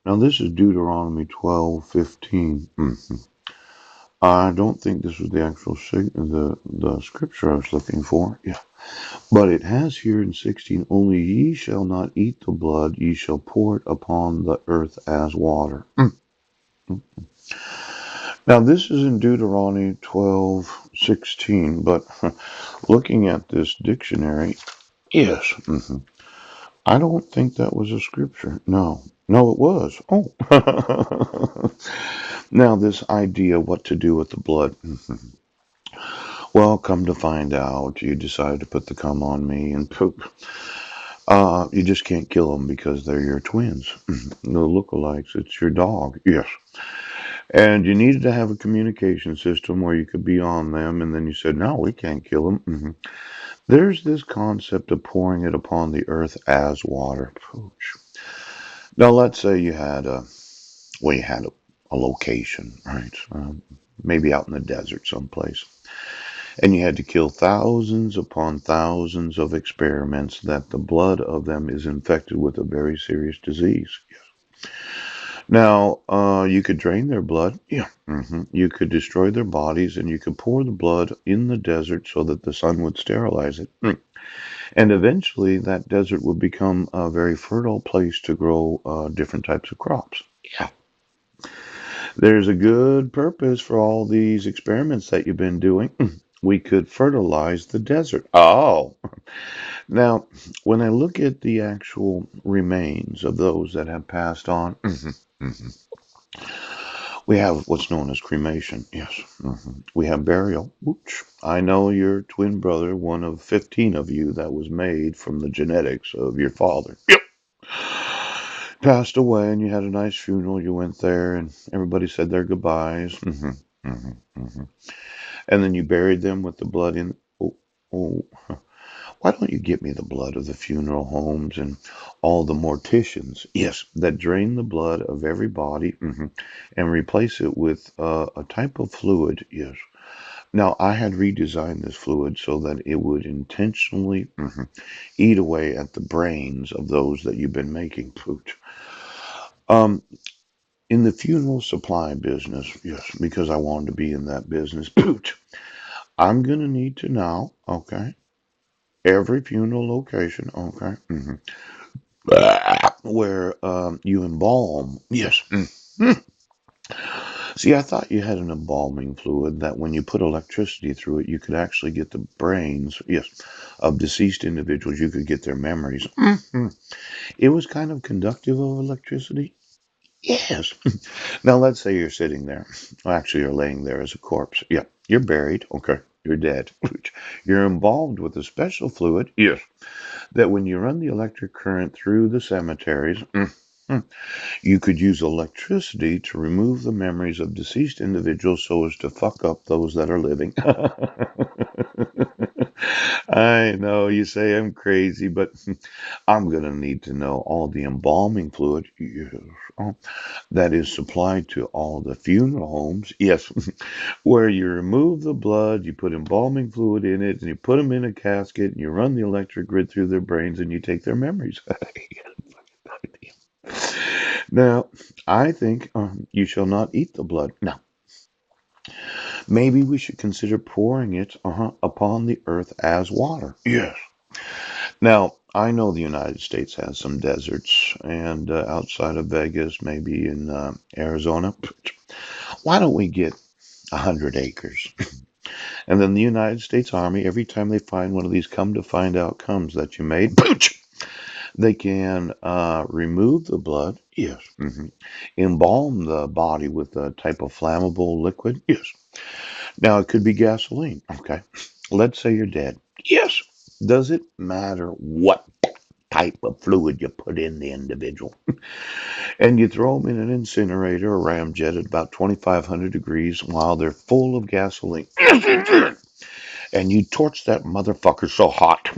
Now this is Deuteronomy 12:15. I don't think this was the actual the scripture I was looking for. Yeah. But it has here in 16, only ye shall not eat the blood, ye shall pour it upon the earth as water. Now this is in Deuteronomy 12:16, but looking at this dictionary, yes, I don't think that was a scripture. No. No, it was. Oh. Now this idea what to do with the blood. Well, come to find out, you decide to put the cum on me and poop. You just can't kill them because they're your twins. No lookalikes. It's your dog. Yes. And you needed to have a communication system where you could be on them, and then you said, no, we can't kill them. There's this concept of pouring it upon the earth as water. Pooch. Now, let's say you had a location, right? Maybe out in the desert someplace. And you had to kill thousands upon thousands of experiments that the blood of them is infected with a very serious disease. Now, you could drain their blood. Yeah. You could destroy their bodies and you could pour the blood in the desert so that the sun would sterilize it. And eventually that desert would become a very fertile place to grow different types of crops. Yeah. There's a good purpose for all these experiments that you've been doing. We could fertilize the desert. Oh, now when I look at the actual remains of those that have passed on, we have what's known as cremation. Yes. We have burial. Which I know your twin brother, one of 15 of you that was made from the genetics of your father. Yep. Passed away, and you had a nice funeral. You went there, and everybody said their goodbyes. And then you buried them with the blood in. Oh, oh. Why don't you get me the blood of the funeral homes and all the morticians, yes, that drain the blood of every body and replace it with a type of fluid, yes. Now, I had redesigned this fluid so that it would intentionally eat away at the brains of those that you've been making pooch. Um, in the funeral supply business, yes, because I wanted to be in that business, pooch, I'm going to need to know, okay, every funeral location, okay, where you embalm. Yes. See, I thought you had an embalming fluid that when you put electricity through it, you could actually get the brains, yes, of deceased individuals. You could get their memories. It was kind of conductive of electricity. Yes. Now, let's say you're sitting there. Well, actually, you're laying there as a corpse. Yeah. You're buried. Okay. You're dead. You're embalmed with a special fluid. Yes. That when you run the electric current through the cemeteries, you could use electricity to remove the memories of deceased individuals so as to fuck up those that are living. I know you say I'm crazy, but I'm going to need to know all the embalming fluid that is supplied to all the funeral homes. Yes, where you remove the blood, you put embalming fluid in it, and you put them in a casket, and you run the electric grid through their brains, and you take their memories. Now, I think you shall not eat the blood. Now, maybe we should consider pouring it upon the earth as water. Yes. Now, I know the United States has some deserts, and outside of Vegas, maybe in Arizona. Why don't we get 100 acres? And then the United States Army, every time they find one of these come to find outcomes that you made, they can remove the blood, yes, embalm the body with a type of flammable liquid, yes. Now, it could be gasoline, okay. Let's say you're dead. Yes. Does it matter what type of fluid you put in the individual? And you throw them in an incinerator or ramjet at about 2,500 degrees while they're full of gasoline. And you torch that motherfucker so hot.